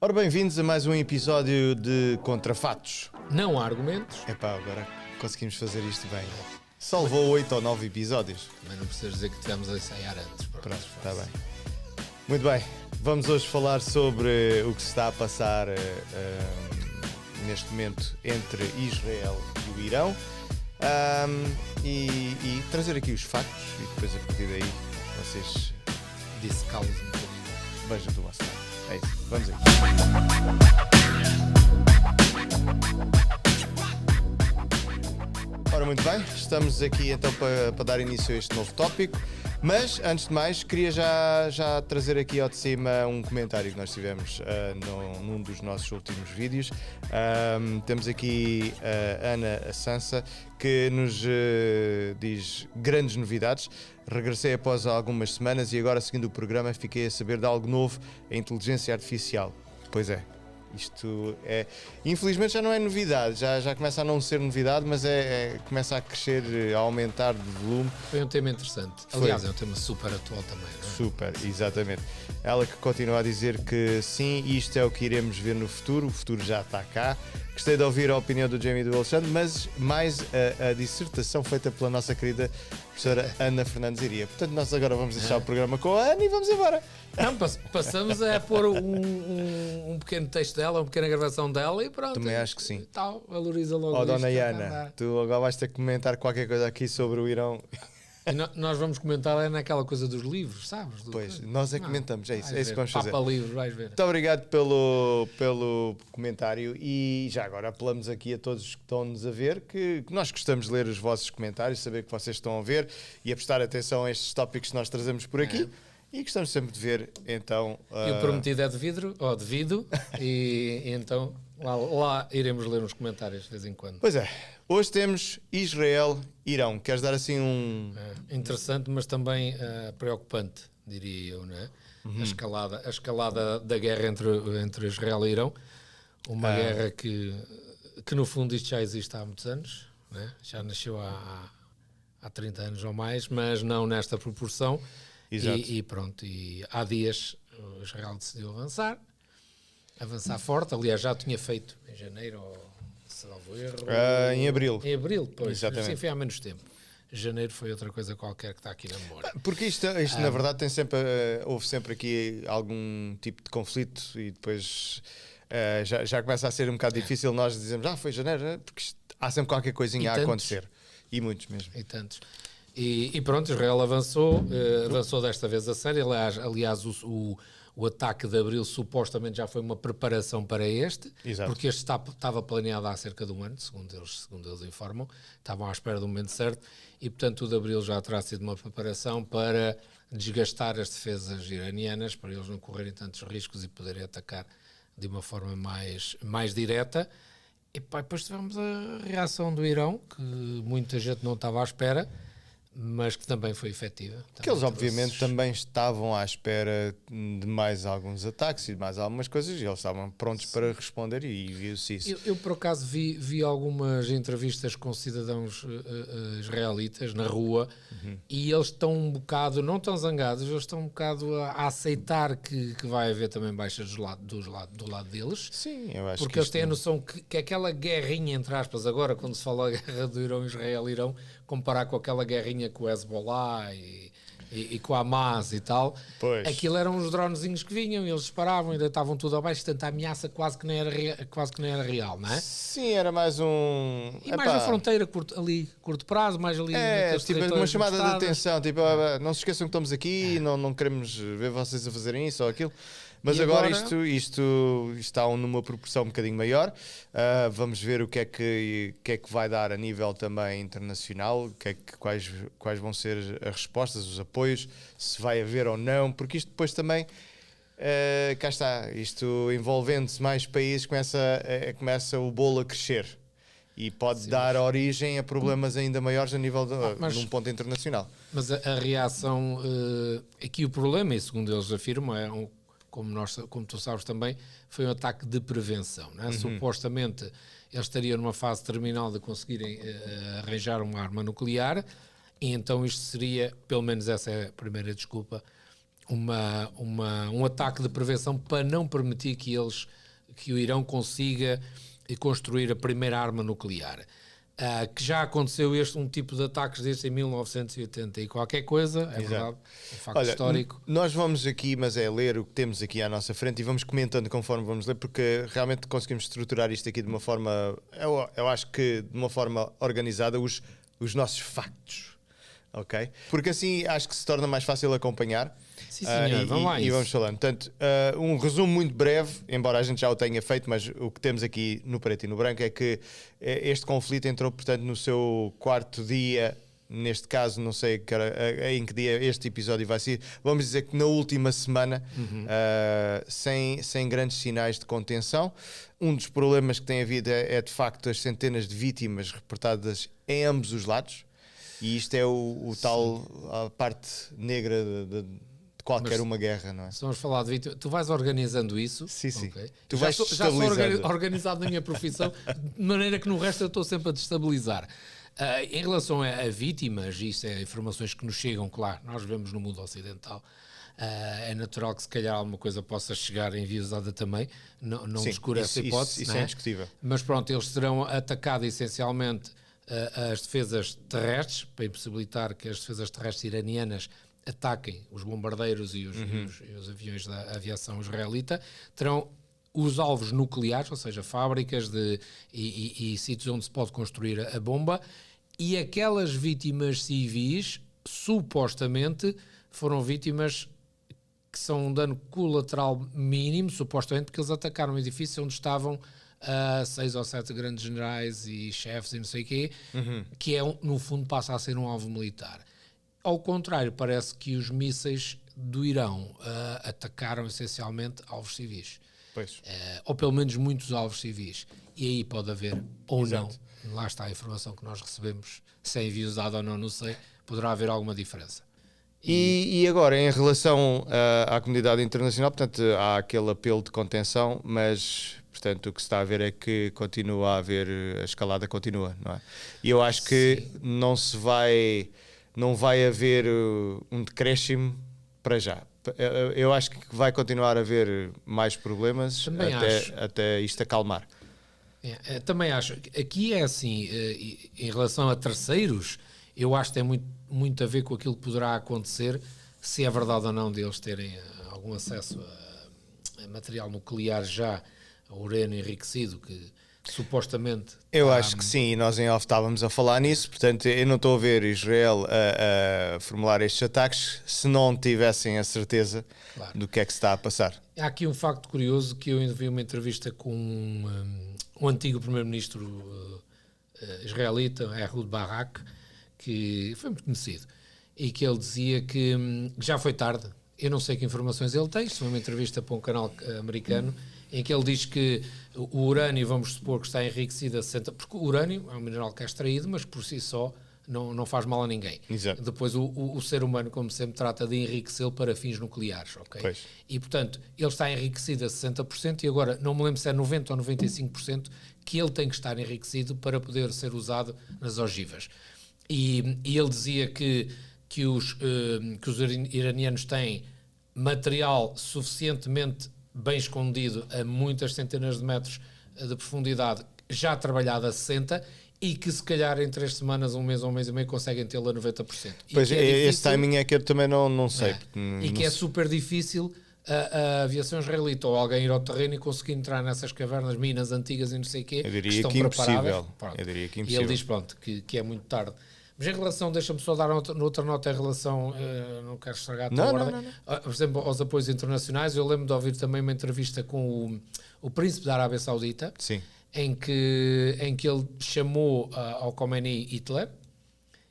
Ora, bem-vindos a mais um episódio de Contrafatos. Não há argumentos. Epá, agora conseguimos fazer isto bem. Só levou 8 ou 9 episódios. Mas não precisas dizer que tivemos a ensaiar antes. Pronto, está bem. Muito bem, vamos hoje falar sobre o que se está a passar neste momento entre Israel e o Irão e trazer aqui os factos e depois a partir daí vocês Disse-calos um bocadinho. vejam do vosso lado. É isso, vamos aí. Ora, muito bem, estamos aqui então para dar início a este novo tópico, mas antes de mais queria já trazer aqui ao de cima um comentário que nós tivemos num dos nossos últimos vídeos. Temos aqui a Ana Sansa que nos diz grandes novidades. Regressei após algumas semanas e agora, seguindo o programa, fiquei a saber de algo novo, a inteligência artificial. Pois é. Isto é, infelizmente já não é novidade, já começa a não ser novidade, mas começa a crescer, a aumentar de volume. Foi um tema interessante. Aliás, é um tema super atual também, não é? Super, exatamente. Ela que continua a dizer que sim, isto é o que iremos ver no futuro, o futuro já está cá. Gostei de ouvir a opinião do Jamie e do Alexandre, mas mais a dissertação feita pela nossa querida professora Ana Fernandes Iria. Portanto, nós agora vamos deixar o programa com a Ana e vamos embora. Não, passamos a pôr um pequeno texto dela, uma pequena gravação dela e pronto. Também acho que sim. Tal, valoriza logo Oh, isto, dona está a Ana, andar. tu agora vais ter que comentar qualquer coisa aqui sobre o Irão. E nós vamos comentar é naquela coisa dos livros, sabes? Pois, nós é que comentamos, é isso que vamos fazer. Papa livros, vais ver. Muito obrigado pelo comentário e já agora apelamos aqui a todos que estão-nos a ver que nós gostamos de ler os vossos comentários, saber que vocês estão a ver e a prestar atenção a estes tópicos que nós trazemos por aqui e gostamos sempre de ver, então... E o prometido é de vidro, ou de vidro, e então lá iremos ler uns comentários de vez em quando. Pois é, hoje temos Israel-Irão. Queres dar assim um... Interessante, mas também preocupante, diria eu, não é? A escalada da guerra entre Israel e Irão, uma guerra que no fundo isto já existe há muitos anos, não é? Já nasceu há 30 anos ou mais, mas não nesta proporção. Exato. E pronto, e há dias o Israel decidiu avançar forte, aliás já tinha feito em janeiro, ou salvo erro, em abril. Em abril, pois, Exatamente. sim, foi há menos tempo. Janeiro foi outra coisa qualquer que está aqui na memória. Porque isto na verdade tem sempre, houve sempre aqui algum tipo de conflito e depois já começa a ser um bocado difícil nós dizermos, foi janeiro, porque há sempre qualquer coisinha a acontecer. E muitos mesmo. E tantos. E pronto, Israel avançou desta vez a sério. Aliás o ataque de abril supostamente já foi uma preparação para este. Exato. Porque este estava planeado há cerca de um ano, segundo eles informam. Estavam à espera do momento certo e, portanto, o de abril já terá sido uma preparação para desgastar as defesas iranianas, para eles não correrem tantos riscos e poderem atacar de uma forma mais direta. E depois tivemos a reação do Irão, que muita gente não estava à espera, mas que também foi efetiva. Que eles obviamente também estavam à espera de mais alguns ataques e de mais algumas coisas e eles estavam prontos para responder e viu-se isso. Eu por acaso vi algumas entrevistas com cidadãos israelitas na rua e eles estão um bocado, não tão zangados, eles estão um bocado a aceitar que vai haver também baixas do lado deles. Sim, eu acho porque que eles têm a noção que aquela guerrinha, entre aspas, agora quando se fala da guerra do Irão, Israel-Irão, comparar com aquela guerrinha com o Hezbollah e com a Hamas e tal, pois. Aquilo eram os dronezinhos que vinham e eles disparavam e deitavam tudo abaixo, portanto a ameaça quase que nem era real, não é? Sim, era mais um... E mais na fronteira, curto prazo, mais ali naqueles tipo territórios uma chamada de encostados. atenção, tipo, não se esqueçam que estamos aqui, não queremos ver vocês a fazerem isso ou aquilo. Mas E agora agora isto está numa proporção um bocadinho maior. Vamos ver o que é que vai dar a nível também internacional, quais vão ser as respostas, os apoios, se vai haver ou não, porque isto depois também, cá está, isto envolvendo-se mais países, começa o bolo a crescer. E pode dar origem a problemas ainda maiores a nível num ponto internacional. Mas a reação, aqui o problema, e segundo eles afirmam, como tu sabes também, foi um ataque de prevenção. Não é? Supostamente eles estariam numa fase terminal de conseguirem arranjar uma arma nuclear e então isto seria, pelo menos essa é a primeira desculpa, um ataque de prevenção para não permitir que o Irão consiga construir a primeira arma nuclear. Que já aconteceu um tipo de ataques desde em 1980 e qualquer coisa, é verdade, é um facto histórico. Nós vamos aqui, mas é ler o que temos aqui à nossa frente e vamos comentando conforme vamos ler, porque realmente conseguimos estruturar isto aqui de uma forma, eu acho que de uma forma organizada, os nossos factos, ok? Porque assim acho que se torna mais fácil acompanhar. Sim, senhor, vamos lá. E vamos falando. Portanto, um resumo muito breve, embora a gente já o tenha feito, mas o que temos aqui no preto e no branco é que este conflito entrou, portanto, no seu quarto dia. Neste caso, não sei em que dia este episódio vai ser. Vamos dizer que na última semana, sem grandes sinais de contenção. Um dos problemas que tem havido é de facto as centenas de vítimas reportadas em ambos os lados. E isto é a parte negra de qualquer uma guerra, não é? Se vamos falar de vítima, tu vais organizando isso. Sim, sim. Okay. Tu já sou estabilizando. organizado na minha profissão, de maneira que no resto eu estou sempre a destabilizar. Em relação a vítimas, isso é informações que nos chegam, claro, nós vemos no mundo ocidental. É natural que se calhar alguma coisa possa chegar enviesada também, não descura essa hipótese. Isso é indiscutível. Mas pronto, eles terão atacado essencialmente as defesas terrestres, para impossibilitar que as defesas terrestres iranianas ataquem os bombardeiros e os aviões da aviação israelita. Terão os alvos nucleares, ou seja, fábricas e sítios onde se pode construir a bomba, e aquelas vítimas civis, supostamente, foram vítimas que são um dano colateral mínimo, supostamente, porque eles atacaram um edifício onde estavam 6 ou 7 grandes generais e chefes e não sei o quê, que no fundo passa a ser um alvo militar. Ao contrário, parece que os mísseis do Irão atacaram essencialmente alvos civis. Ou pelo menos muitos alvos civis. E aí pode haver, ou Exato. Não, lá está a informação que nós recebemos, se é enviosada ou não sei, poderá haver alguma diferença. E agora, em relação à comunidade internacional, portanto, há aquele apelo de contenção, mas, portanto, o que se está a ver é que continua a haver, a escalada continua, não é? E eu acho que não vai haver um decréscimo para já. Eu acho que vai continuar a haver mais problemas até isto acalmar. Também acho. Aqui é assim, em relação a terceiros, eu acho que tem muito a ver com aquilo que poderá acontecer, se é verdade ou não deles terem algum acesso a material nuclear já, a urânio enriquecido, que supostamente... Eu acho que sim, e nós em off estávamos a falar nisso, portanto eu não estou a ver Israel a formular estes ataques se não tivessem a certeza do que é que se está a passar. Há aqui um facto curioso, que eu ainda vi uma entrevista com um antigo primeiro-ministro israelita, Ehud Barak, que foi muito conhecido, e que ele dizia que já foi tarde. Eu não sei que informações ele tem, isto foi uma entrevista para um canal americano, em que ele diz que o urânio, vamos supor que está enriquecido a 60%, porque o urânio é um mineral que é extraído, mas por si só não faz mal a ninguém. Exato. Depois o ser humano, como sempre, trata de enriquecê-lo para fins nucleares, ok? Pois. E, portanto, ele está enriquecido a 60% e agora, não me lembro se é 90% ou 95%, que ele tem que estar enriquecido para poder ser usado nas ogivas. E ele dizia que os iranianos têm material suficientemente bem escondido a muitas centenas de metros de profundidade, já trabalhado a 60%, e que se calhar em 3 semanas, um mês ou um mês e meio conseguem tê-lo a 90%. Pois, esse timing é que eu também não sei. E que é super difícil a aviação israelita ou alguém ir ao terreno e conseguir entrar nessas cavernas, minas antigas e não sei o quê, eu diria que estão que preparadas. Eu diria que e impossível. ele diz, pronto, que é muito tarde. Mas em relação, deixa-me só dar outra nota em relação, não quero estragar a tua ordem. Não. Por exemplo, aos apoios internacionais, eu lembro de ouvir também uma entrevista com o príncipe da Arábia Saudita, Sim. em que ele chamou ao Khomeini Hitler,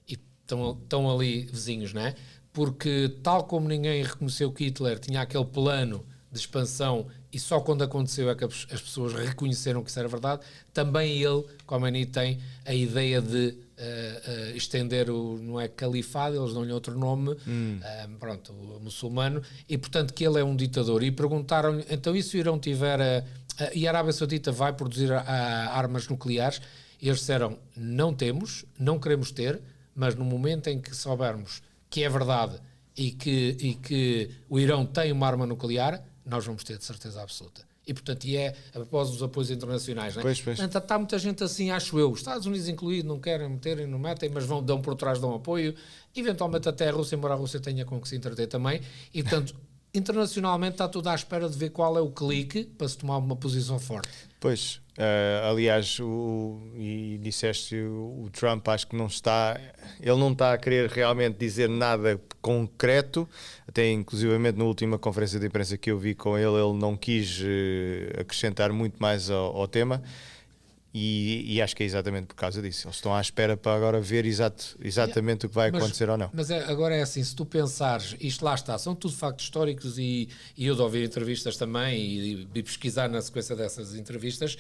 e estão ali vizinhos, não é? Porque tal como ninguém reconheceu que Hitler tinha aquele plano de expansão e só quando aconteceu é que as pessoas reconheceram que isso era verdade, também ele, Khomeini, tem a ideia de estender não é califado, eles dão-lhe outro nome, pronto, o muçulmano, e portanto que ele é um ditador. E perguntaram-lhe, então e se o Irão tiver, e a Arábia Saudita vai produzir armas nucleares? E eles disseram, não temos, não queremos ter, mas no momento em que soubermos que é verdade e que o Irão tem uma arma nuclear, nós vamos ter de certeza absoluta. E, portanto, a propósito dos apoios internacionais, não é? Pois. Portanto, está muita gente assim, acho eu, os Estados Unidos incluído, não querem meterem, não metem, mas dão por trás, dão apoio, eventualmente até a Rússia, embora a Rússia tenha com que se entreter também, e, portanto, internacionalmente está tudo à espera de ver qual é o clique para se tomar uma posição forte. Pois, aliás, e disseste, o Trump acho que ele não está a querer realmente dizer nada concreto, até inclusivamente na última conferência de imprensa que eu vi com ele não quis acrescentar muito mais ao tema, e acho que é exatamente por causa disso. Eles estão à espera para agora ver exatamente o que vai acontecer ou não. Mas agora é assim, se tu pensares, isto lá está, são tudo factos históricos e eu de ouvir entrevistas também e pesquisar na sequência dessas entrevistas,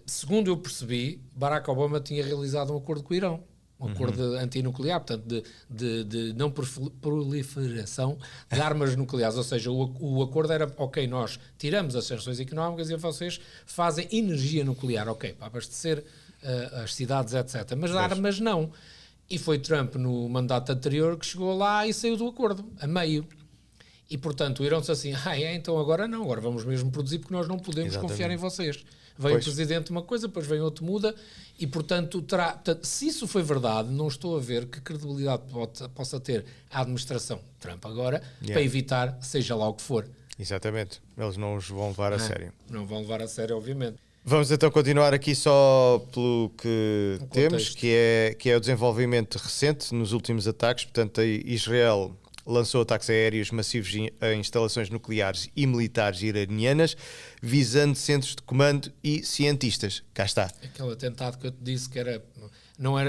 segundo eu percebi, Barack Obama tinha realizado um acordo com o Irão, um acordo antinuclear, portanto de não proliferação de armas nucleares, ou seja, o acordo era, ok, nós tiramos as sanções económicas e vocês fazem energia nuclear, ok, para abastecer as cidades, etc. Mas armas não. E foi Trump no mandato anterior que chegou lá e saiu do acordo, a meio. E, portanto, o Irão disse assim, então agora não, agora vamos mesmo produzir porque nós não podemos confiar em vocês. Vem o presidente uma coisa, depois vem outro, muda, e, portanto, se isso foi verdade, não estou a ver que credibilidade possa ter a administração Trump agora para evitar seja lá o que for. Exatamente, eles não os vão levar a sério. Não vão levar a sério, obviamente. Vamos então continuar aqui só pelo que temos, que é o desenvolvimento recente nos últimos ataques. Portanto, Israel lançou ataques aéreos massivos a instalações nucleares e militares iranianas, visando centros de comando e cientistas. Cá está. Aquele atentado que eu te disse que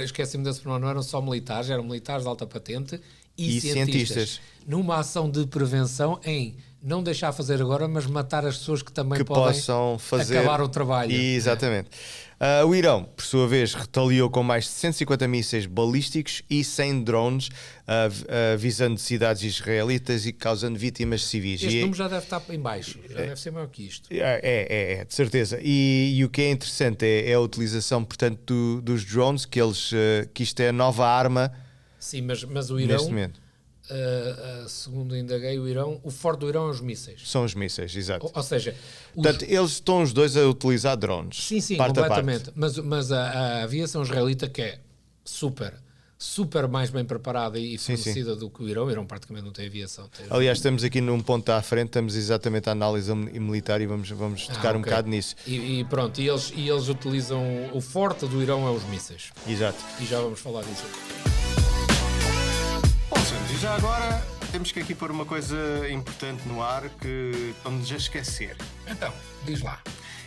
esqueci-me desse pormenor, não eram só militares, eram militares de alta patente e cientistas. Numa ação de prevenção em não deixar fazer agora, mas matar as pessoas que também possam acabar o trabalho. Exatamente. O Irão, por sua vez, retaliou com mais de 150 mísseis balísticos e 100 drones, visando cidades israelitas e causando vítimas civis. Este número já deve estar em baixo, já deve ser maior que isto. É, de certeza. E o que é interessante é a utilização, portanto, dos drones, que isto é a nova arma. Sim, mas o Irão, neste momento. Segundo indaguei, o forte do Irão é os mísseis. São os mísseis, exato. Ou seja, portanto, eles estão os dois a utilizar drones. Sim, parte completamente. Mas a aviação israelita, que é super mais bem preparada e fornecida do que o Irão praticamente não tem aviação. Aliás, estamos aqui num ponto à frente, estamos exatamente à análise militar e vamos tocar um bocado nisso. E pronto, e eles utilizam, o forte do Irão é os mísseis. Exato. E já vamos falar disso. E já agora temos que aqui pôr uma coisa importante no ar que vamos já esquecer. Então, diz lá.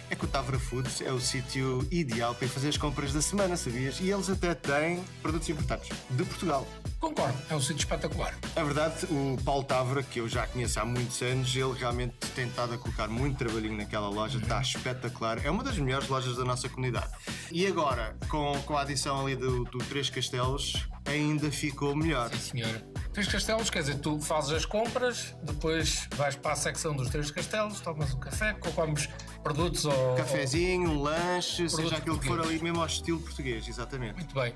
É que o Tavra Foods é o sítio ideal para ir fazer as compras da semana, sabias? E eles até têm produtos importados de Portugal. Concordo, é um sítio espetacular. É verdade, o Paulo Tavra, que eu já conheço há muitos anos, ele realmente tem estado a colocar muito trabalhinho naquela loja, está espetacular. É uma das melhores lojas da nossa comunidade. E agora, com a adição ali do Três Castelos, ainda ficou melhor. Sim, senhora. Três Castelos, quer dizer, tu fazes as compras, depois vais para a secção dos Três Castelos, tomas um café, comes produtos ou... Cafezinho, um lanche, seja aquilo que for ali mesmo ao estilo português, exatamente. Muito bem.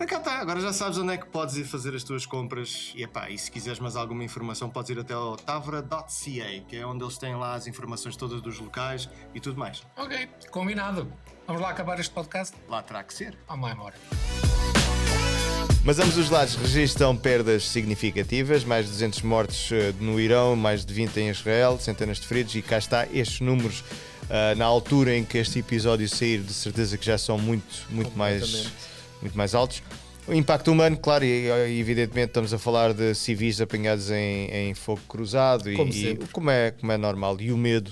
Cá está, agora já sabes onde é que podes ir fazer as tuas compras e se quiseres mais alguma informação podes ir até ao tavra.ca, que é onde eles têm lá as informações todas dos locais e tudo mais. Ok, combinado. Vamos lá acabar este podcast? Lá terá que ser. Vamos lá embora. Mas ambos os lados registram perdas significativas, mais de 200 mortos no Irão, mais de 20 em Israel, centenas de feridos, e cá está estes números na altura em que este episódio sair, de certeza que já são muito mais altos. O impacto humano, claro, e evidentemente estamos a falar de civis apanhados em fogo cruzado, como é normal, e o medo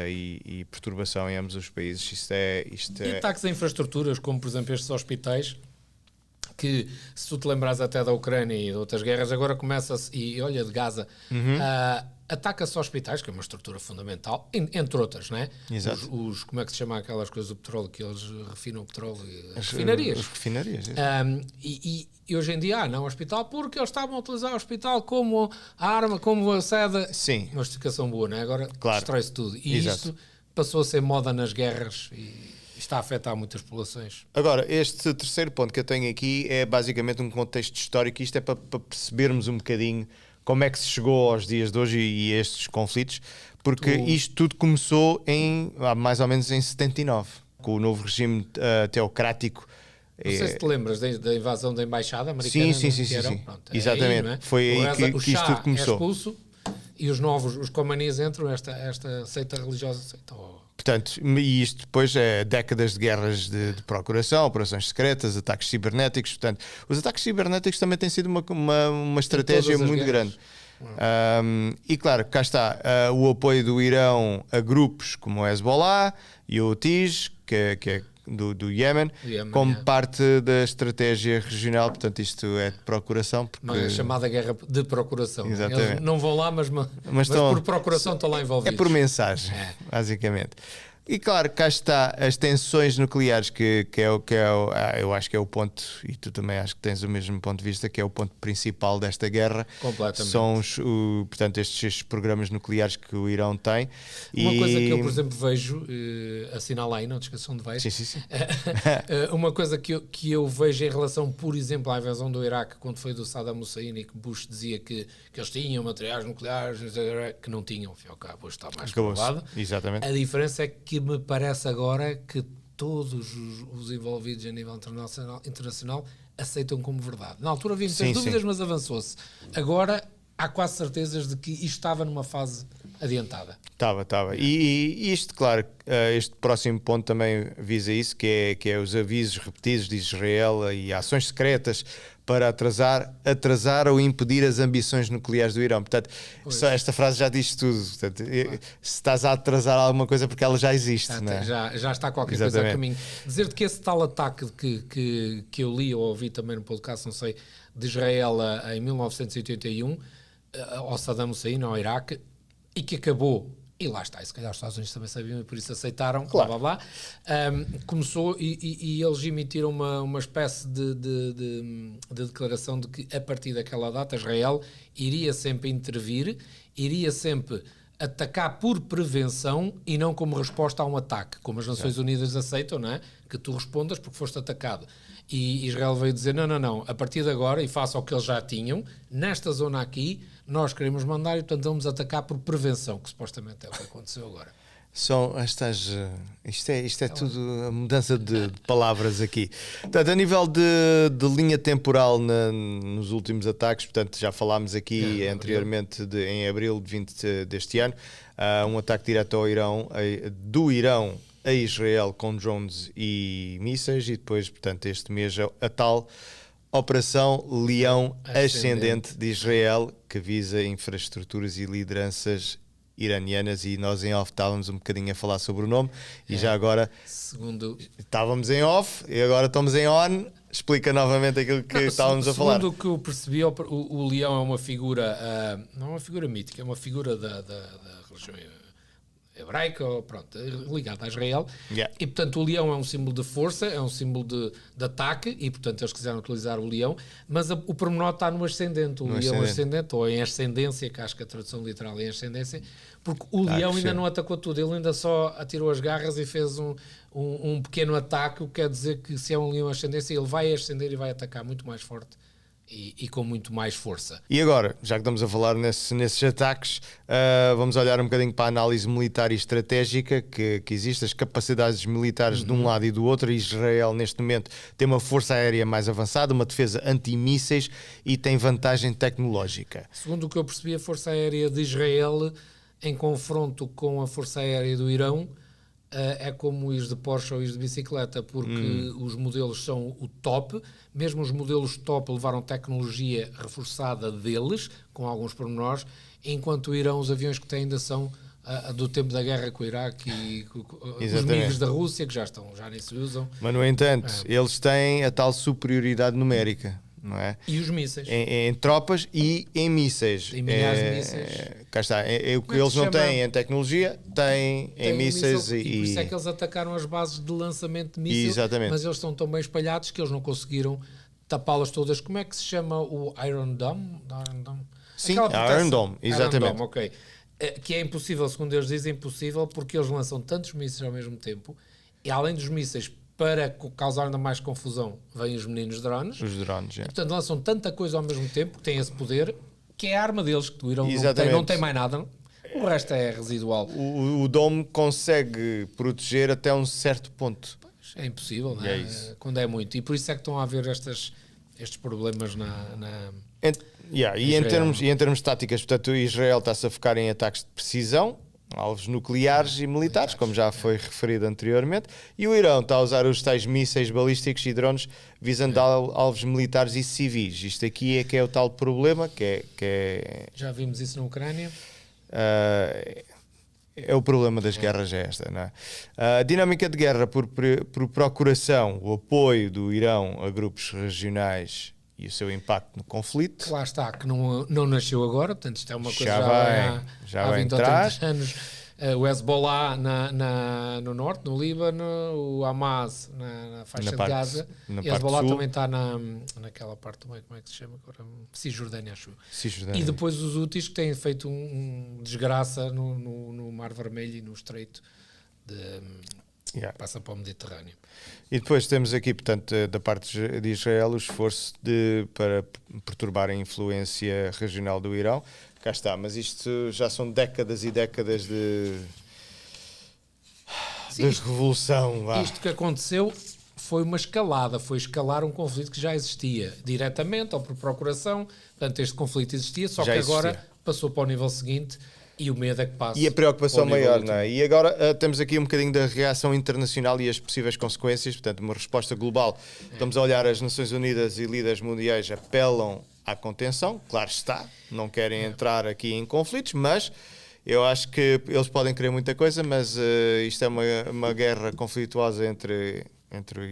e perturbação em ambos os países. Isto é... E ataques a infraestruturas, como por exemplo estes hospitais, que se tu te lembras até da Ucrânia e de outras guerras, agora começa-se, e olha, de Gaza, ataca-se hospitais, que é uma estrutura fundamental, entre outras, não é? Exato. Como é que se chama aquelas coisas do petróleo, que eles refinam o petróleo? As refinarias. As refinarias, e hoje em dia, não hospital, porque eles estavam a utilizar o hospital como a arma, como a sede. Sim. Uma justificação boa, não é? Agora destrói-se tudo. E isto passou a ser moda nas guerras e está a afetar muitas populações. Agora, este terceiro ponto que eu tenho aqui é basicamente um contexto histórico, isto é para percebermos um bocadinho como é que se chegou aos dias de hoje e a estes conflitos, porque isto tudo começou mais ou menos em 79, com o novo regime teocrático. Não sei se te lembras da invasão da embaixada americana. Sim. Exatamente. Aí, não é? Foi aí que isto tudo começou. É expulso e os novos, os comanis entram, esta seita religiosa. Portanto, e isto depois é décadas de guerras de procuração, operações secretas, ataques cibernéticos. Portanto, os ataques cibernéticos também têm sido uma estratégia muito grande. E claro, cá está o apoio do Irão a grupos como o Hezbollah e o Houthis, que é do Iémen, como parte da estratégia regional. Portanto, isto é de procuração. Porque... É chamada guerra de procuração. Exatamente. Eles não vão lá, mas por procuração estão lá envolvidos. É por mensagem, basicamente. E claro, cá está as tensões nucleares, que eu acho que é o ponto, e tu também acho que tens o mesmo ponto de vista, que é o ponto principal desta guerra. Completamente. São portanto, estes programas nucleares que o Irão tem. Uma coisa que eu, por exemplo, vejo, assinala aí, não te esqueçam de ver. Sim. Uma coisa que eu vejo em relação, por exemplo, à invasão do Iraque, quando foi do Saddam Hussein, e que Bush dizia que eles tinham materiais nucleares, que não tinham, ao cabo, hoje está mais provado. Exatamente. A diferença é que me parece agora que todos os envolvidos a nível internacional aceitam como verdade. Na altura havia muitas dúvidas, mas avançou-se. Agora há quase certezas de que isto estava numa fase adiantada. Estava. E isto, claro, este próximo ponto também visa isso, que é os avisos repetidos de Israel e ações secretas para atrasar ou impedir as ambições nucleares do Irão. Portanto, só esta frase já diz tudo. Portanto, se estás a atrasar alguma coisa, porque ela já existe. Já está qualquer coisa a caminho. Dizer-te que esse tal ataque que eu li ou ouvi também no podcast, não sei, de Israel em 1981, ao Saddam Hussein, ao Iraque, e que acabou, e lá está, e se calhar os Estados Unidos também sabiam e por isso aceitaram, claro. blá. Começou e eles emitiram uma espécie de declaração de que a partir daquela data Israel iria sempre intervir, iria sempre atacar por prevenção e não como resposta a um ataque, como as Nações Unidas aceitam, não é? Que tu respondas porque foste atacado. E Israel veio dizer, não, a partir de agora, e face ao que eles já tinham, nesta zona aqui, nós queremos mandar e, portanto, vamos atacar por prevenção, que supostamente é o que aconteceu agora. Isto é tudo a mudança de palavras aqui. Portanto, a nível de linha temporal nos últimos ataques, portanto, já falámos aqui anteriormente em abril de 20 deste ano, um ataque direto ao Irão, do Irão a Israel com drones e mísseis, e depois, portanto, este mês a tal Operação Leão Ascendente de Israel, que visa infraestruturas e lideranças iranianas, e nós em off estávamos um bocadinho a falar sobre o nome, e já agora estávamos em off e agora estamos em on. Explica novamente aquilo que estávamos a falar. Segundo o que eu percebi, o leão é uma figura, não é uma figura mítica, é uma figura da religião hebraica, pronto, ligada a Israel, e portanto o leão é um símbolo de força, é um símbolo de ataque, e portanto eles quiseram utilizar o leão, mas o pormenor está no ascendente, o leão ascendente, ou em ascendência, que acho que a tradução literal é em ascendência, porque o leão ainda não atacou tudo, ele ainda só atirou as garras e fez um pequeno ataque, o que quer dizer que se é um leão ascendência, ele vai ascender e vai atacar muito mais forte. E com muito mais força. E agora, já que estamos a falar nesses ataques, vamos olhar um bocadinho para a análise militar e estratégica que existe, as capacidades militares de um lado e do outro. Israel, neste momento, tem uma força aérea mais avançada, uma defesa anti-mísseis e tem vantagem tecnológica. Segundo o que eu percebi, a força aérea de Israel, em confronto com a força aérea do Irão, é como os de Porsche ou os de bicicleta, porque os modelos são o top, mesmo os modelos top levaram tecnologia reforçada deles, com alguns pormenores, enquanto o Irão, os aviões que têm ainda são do tempo da guerra com o Iraque e os MiGs da Rússia, que já nem se usam. Mas, no entanto, eles têm a tal superioridade numérica. Não é? E os mísseis. Em tropas e em mísseis. Em milhares de mísseis. Cá está. O que eles não têm em tecnologia, têm em mísseis. E por isso é que eles atacaram as bases de lançamento de mísseis. Exatamente. Mas eles estão tão bem espalhados que eles não conseguiram tapá-las todas. Como é que se chama o Iron Dome? Sim, Iron Dome, exatamente. Iron Dome, ok. Que é impossível, segundo eles dizem, impossível, porque eles lançam tantos mísseis ao mesmo tempo, e além dos mísseis, para causar ainda mais confusão, vêm os meninos drones. Os drones, e, portanto, lançam tanta coisa ao mesmo tempo, que têm esse poder, que é a arma deles, que o Irão Exatamente. não tem mais nada, o resto é residual. O dome consegue proteger até um certo ponto. É impossível, não É é? isso. Quando é muito. E por isso é que estão a haver estes problemas E em termos de táticas, portanto, Israel está-se a focar em ataques de precisão, alvos nucleares e militares, como já foi referido anteriormente, e o Irão está a usar os tais mísseis balísticos e drones visando alvos militares e civis. Isto aqui é que é o tal problema, que é Já vimos isso na Ucrânia. é o problema das guerras, é esta, não é? A dinâmica de guerra por procuração, o apoio do Irão a grupos regionais e o seu impacto no conflito. Lá está, que não nasceu agora, portanto isto é uma coisa já há vem 20 ou atrás. 30 anos. O Hezbollah no norte, no Líbano, o Hamas na faixa de Gaza, e o Hezbollah também está naquela parte também, como é que se chama agora? Cisjordânia, acho eu. Cisjordânia. E depois os Houthis que têm feito desgraça no Mar Vermelho e no Estreito passa para o Mediterrâneo. E depois temos aqui, portanto, da parte de Israel, o esforço para perturbar a influência regional do Irão. Cá está, mas isto já são décadas e décadas de revolução. Isto que aconteceu foi uma escalada, foi escalar um conflito que já existia, diretamente ou por procuração. Portanto, este conflito existia, só Já que agora existia. Passou para o nível seguinte e o medo é que passe. E a preocupação para o nível maior, último. não é? E agora temos aqui um bocadinho da reação internacional e as possíveis consequências, portanto, uma resposta global. Estamos a olhar, as Nações Unidas e líderes mundiais apelam à contenção, claro está, não querem entrar aqui em conflitos, mas eu acho que eles podem querer muita coisa, mas isto é uma guerra conflituosa entre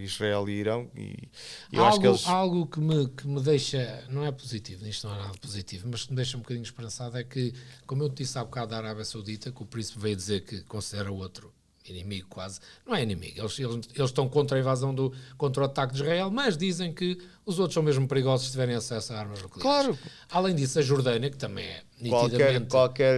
Israel e Irão e eu acho que eles... Algo que me deixa, não é positivo, isto não é nada positivo, mas que me deixa um bocadinho esperançado é que, como eu te disse há bocado da Arábia Saudita, que o príncipe veio dizer que considera o outro inimigo quase, não é inimigo, eles estão contra a invasão, contra o ataque de Israel, mas dizem que os outros são mesmo perigosos se tiverem acesso a armas nucleares. Claro. Além disso, a Jordânia, que também é nitidamente... Qualquer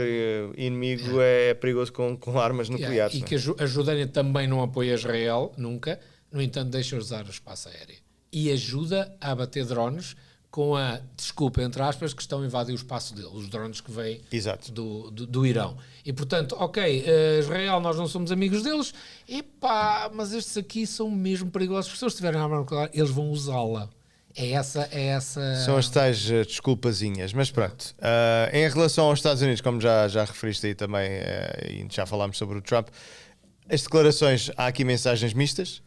inimigo é perigoso com armas nucleares. E que a Jordânia também não apoia Israel, nunca, no entanto deixa usar o espaço aéreo. E ajuda a abater drones com a desculpa, entre aspas, que estão a invadir o espaço dele, os drones que vêm do Irão. E, portanto, Israel, nós não somos amigos deles, mas estes aqui são mesmo perigosos, porque se eles tiverem arma nuclear, eles vão usá-la. É essa... São as tais desculpazinhas, mas pronto. Em relação aos Estados Unidos, como já referiste aí também, e já falámos sobre o Trump, as declarações, há aqui mensagens mistas,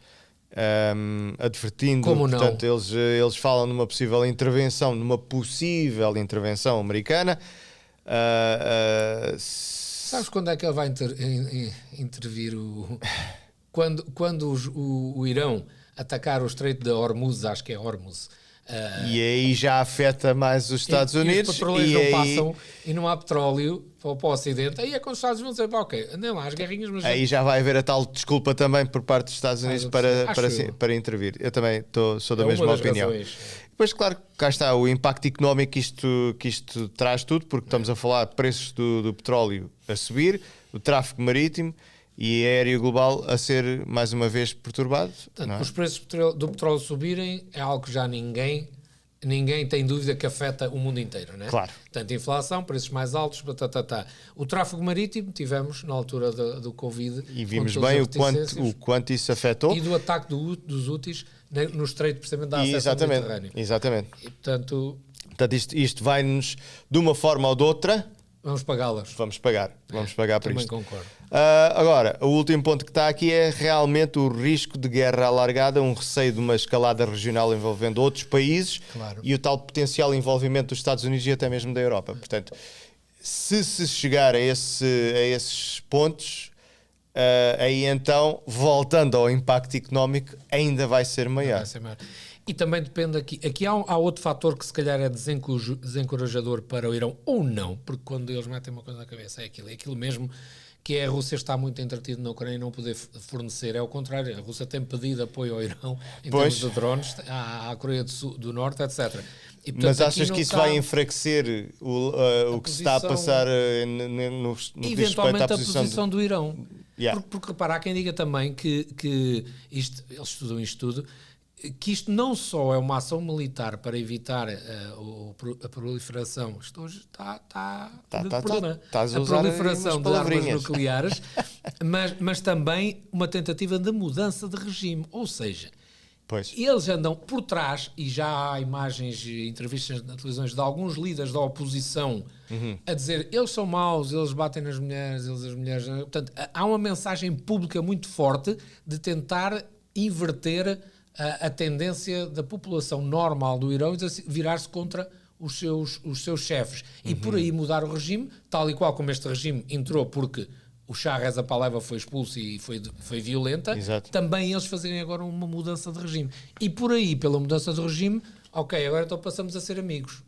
advertindo, portanto, eles falam numa possível intervenção americana. Sabes quando é que ele vai intervir? Quando o Irão atacar o Estreito de Hormuz, acho que é Hormuz. E aí já afeta mais os Estados Unidos. Os petroleiros não passam e não há petróleo para o Ocidente. Aí é quando os Estados Unidos vão dizer, andem lá as guerrinhas. Mas aí já vai haver a tal desculpa também por parte dos Estados Unidos para intervir. Eu também sou da mesma opinião. Depois, claro, cá está o impacto económico que isto traz tudo, porque estamos a falar de preços do petróleo a subir, o tráfego marítimo e aéreo global a ser mais uma vez perturbado. Portanto, os preços do petróleo subirem é algo que já ninguém tem dúvida que afeta o mundo inteiro, não é? Claro. Portanto, inflação, preços mais altos, O tráfego marítimo tivemos na altura do Covid. E vimos bem o quanto isso afetou. E do ataque dos Houthis no Estreito, precisamente da acesso ao Mediterrâneo. Exatamente. E, portanto isto vai-nos, de uma forma ou de outra... Vamos pagá-las. Vamos pagar por isto. Também concordo. Agora, o último ponto que está aqui é realmente o risco de guerra alargada, um receio de uma escalada regional envolvendo outros países e o tal potencial envolvimento dos Estados Unidos e até mesmo da Europa. Portanto, se chegar a esses pontos, aí então, voltando ao impacto económico, ainda vai ser maior. E também depende aqui há outro fator que se calhar é desencorajador para o Irão ou não, porque quando eles metem uma coisa na cabeça é aquilo mesmo, que é a Rússia está muito entretida na Ucrânia e não poder fornecer, é o contrário, a Rússia tem pedido apoio ao Irão em termos de drones, à Coreia do Norte, etc. E, portanto, mas achas que isso vai enfraquecer o que se está a passar no eventualmente a posição do Irão? Porque repara, há quem diga também que eles estudam isto tudo, que isto não só é uma ação militar para evitar a proliferação, isto hoje está Estás a a usar proliferação umas de armas palavrinhas. nucleares, mas também uma tentativa de mudança de regime, ou seja, Pois. eles andam por trás, e já há imagens e entrevistas na televisão de alguns líderes da oposição a dizer eles são maus, eles batem nas mulheres, eles as mulheres. Portanto, há uma mensagem pública muito forte de tentar inverter a tendência da população normal do Irão de virar-se contra os seus chefes. E por aí mudar o regime, tal e qual como este regime entrou porque o Shah Reza Pahlavi foi expulso e foi violenta, Exato. também eles fazerem agora uma mudança de regime. E por aí, pela mudança de regime, ok, agora então passamos a ser amigos.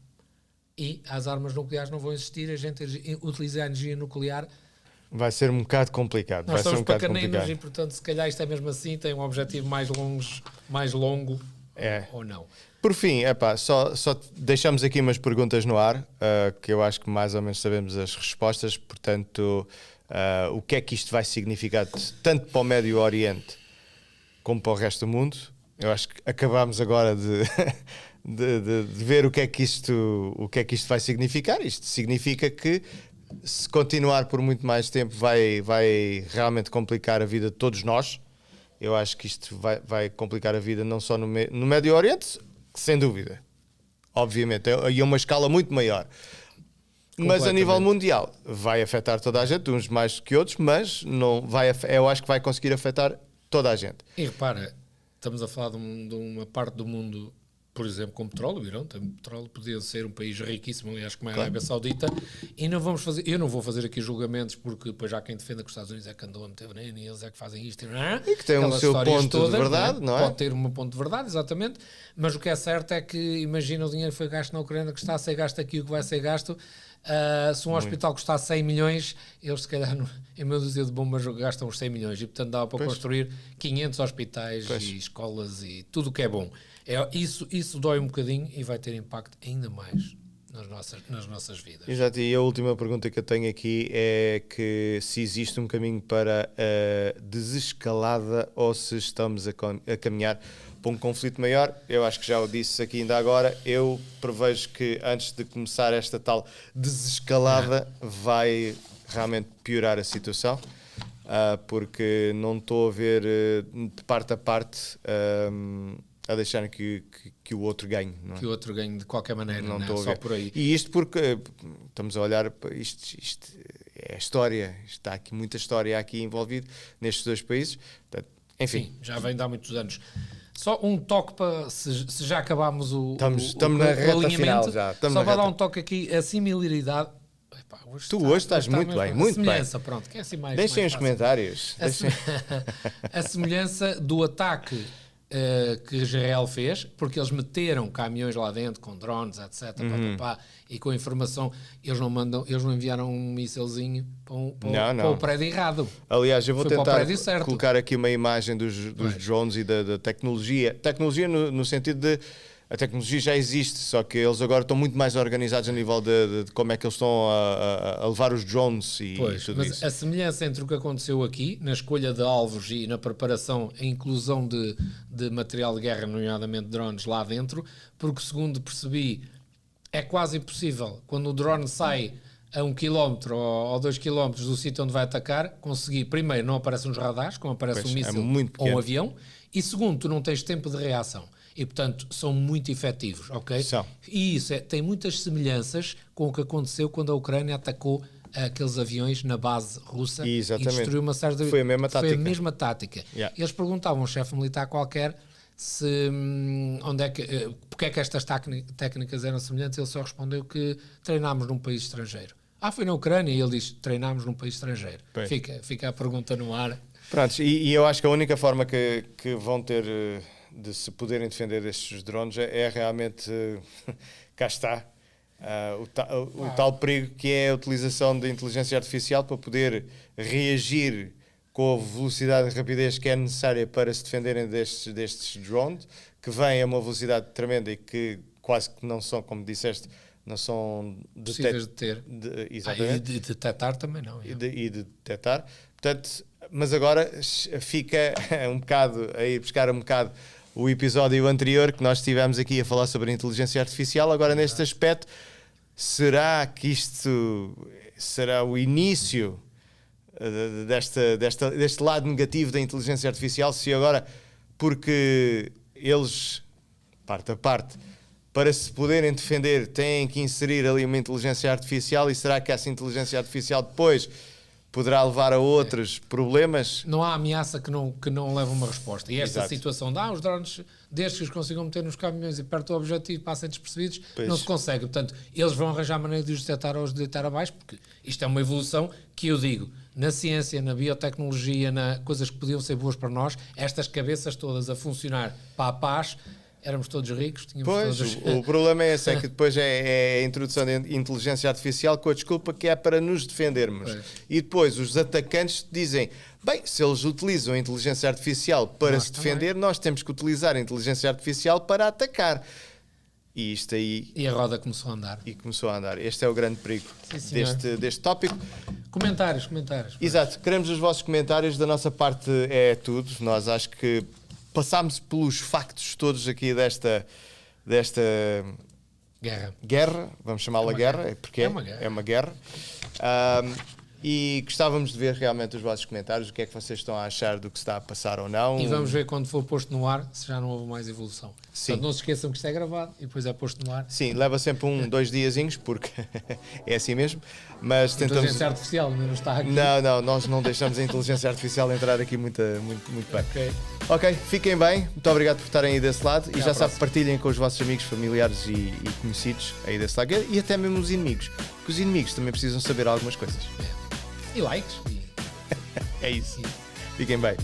E as armas nucleares não vão existir, a gente utiliza a energia nuclear. Vai ser um bocado complicado. Nós Vai ser um somos bocado pequeninos complicado. e, portanto, se calhar isto é mesmo assim, tem um objetivo mais longo ou não. Por fim, só deixamos aqui umas perguntas no ar, que eu acho que mais ou menos sabemos as respostas. Portanto, o que é que isto vai significar tanto para o Médio Oriente como para o resto do mundo? Eu acho que acabámos agora de ver o que é que isto vai significar. Isto significa que, se continuar por muito mais tempo, vai realmente complicar a vida de todos nós. Eu acho que isto vai complicar a vida não só no Médio Oriente, sem dúvida, obviamente, e a uma escala muito maior. Mas a nível mundial vai afetar toda a gente, uns mais que outros, mas não vai, eu acho que vai conseguir afetar toda a gente. E repara, estamos a falar de uma parte do mundo, por exemplo, com petróleo. O Irão tem petróleo, podia ser um país riquíssimo, aliás, como é a Arábia Saudita, e eu não vou fazer aqui julgamentos, porque depois há quem defenda que os Estados Unidos é que andou a meter veneno e eles é que fazem isto e que tem o seu ponto de verdade, não é? Pode ter um ponto de verdade, exatamente, mas o que é certo é que, imagina, o dinheiro que foi gasto na Ucrânia, que está a ser gasto aqui, o que vai ser gasto. Se um hospital custar 100 milhões, eles se calhar em meia dúzia de bombas gastam os 100 milhões, e portanto dá para construir 500 hospitais e escolas e tudo o que é bom. Isso dói um bocadinho e vai ter impacto ainda mais nas nossas vidas. Exato, e a última pergunta que eu tenho aqui é que se existe um caminho para a desescalada ou se estamos a caminhar para um conflito maior. Eu acho que já o disse aqui ainda agora, eu prevejo que antes de começar esta tal desescalada vai realmente piorar a situação, porque não estou a ver de parte a parte a deixarem que o outro ganhe. Não é? Que o outro ganhe de qualquer maneira, não estou a só ver. por aí. E isto porque estamos a olhar para isto é a história, está aqui muita história aqui envolvida nestes dois países. Portanto, enfim. Sim, já vem de há muitos anos. Só um toque para, se já acabámos estamos na reta final já. Só para dar um toque aqui, a similaridade. Epá, hoje estás muito bem, muito bem. A semelhança, pronto, que é assim mais Deixem mais os fácil. comentários. A semelhança do ataque que Israel fez, porque eles meteram caminhões lá dentro com drones, etc. E com informação, eles não enviaram um mísselzinho para o prédio errado. Aliás, eu vou Foi tentar colocar aqui uma imagem dos drones e da tecnologia. Tecnologia no sentido de a tecnologia já existe, só que eles agora estão muito mais organizados a nível de como é que eles estão a levar os drones e tudo isso. A semelhança entre o que aconteceu aqui, na escolha de alvos e na preparação, a inclusão de material de guerra, nomeadamente drones, lá dentro, porque, segundo percebi, é quase impossível, quando o drone sai a 1 km ou 2 km do sítio onde vai atacar, conseguir, primeiro, não aparece nos radares, como aparece um míssil ou um avião, e segundo, tu não tens tempo de reação. E, portanto, são muito efetivos, ok? E isso tem muitas semelhanças com o que aconteceu quando a Ucrânia atacou aqueles aviões na base russa e destruiu uma série de... Foi a mesma tática. Foi a mesma tática. Yeah. Eles perguntavam a um chefe militar qualquer porque é que estas técnicas eram semelhantes. Ele só respondeu que treinámos num país estrangeiro. Foi na Ucrânia, e ele diz, treinámos num país estrangeiro. Fica a pergunta no ar. Pronto, e eu acho que a única forma que vão ter de se poderem defender destes drones é realmente, cá está, o tal perigo que é a utilização da inteligência artificial para poder reagir com a velocidade e rapidez que é necessária para se defenderem destes drones, que vêm a uma velocidade tremenda e que quase que não são, como disseste, não são possíveis de ter. Exatamente. E de detectar também não. E de detectar. Portanto, mas agora fica um bocado a ir buscar um bocado o episódio anterior que nós estivemos aqui a falar sobre a inteligência artificial. Agora, neste aspecto, será que isto será o início deste lado negativo da inteligência artificial? Se agora, porque eles, parte a parte, para se poderem defender, têm que inserir ali uma inteligência artificial, e será que essa inteligência artificial depois poderá levar a outros problemas? Não há ameaça que não leve uma resposta. E esta Exato. situação os drones, desde que os consigam meter nos caminhões e perto do objetivo, passem despercebidos, Pois. não se consegue. Portanto, eles vão arranjar maneira de os detectar ou os deitar abaixo, porque isto é uma evolução que eu digo, na ciência, na biotecnologia, coisas que podiam ser boas para nós, estas cabeças todas a funcionar para a paz, éramos todos ricos, tínhamos Pois, todos... o problema é esse, é que depois é a introdução de inteligência artificial com a desculpa que é para nos defendermos. Pois. E depois os atacantes dizem, bem, se eles utilizam a inteligência artificial para Nós se defender, nós temos que utilizar a inteligência artificial para atacar. E isto aí E a roda começou a andar. e começou a andar. Este é o grande perigo Sim, senhor. deste tópico. Comentários. Exato, queremos os vossos comentários, da nossa parte é tudo. Nós acho que passámos pelos factos todos aqui desta Guerra. vamos chamá-la uma guerra, guerra. porque É uma guerra. é uma guerra. E gostávamos de ver realmente os vossos comentários, o que é que vocês estão a achar do que se está a passar ou não. E vamos ver quando for posto no ar se já não houve mais evolução. Sim. Portanto, não se esqueçam que isto é gravado e depois é posto no ar. Sim, leva sempre 2 diazinhos, porque é assim mesmo, mas A tentamos... inteligência artificial ainda não está aqui. Não, nós não deixamos a inteligência artificial entrar aqui muito bem. Ok. Ok, fiquem bem, muito obrigado por estarem aí desse lado. E à já sabe, próxima. partilhem com os vossos amigos, familiares e conhecidos aí desse lado. E até mesmo os inimigos, porque os inimigos também precisam saber algumas coisas. E likes. É isso. Fiquem bem.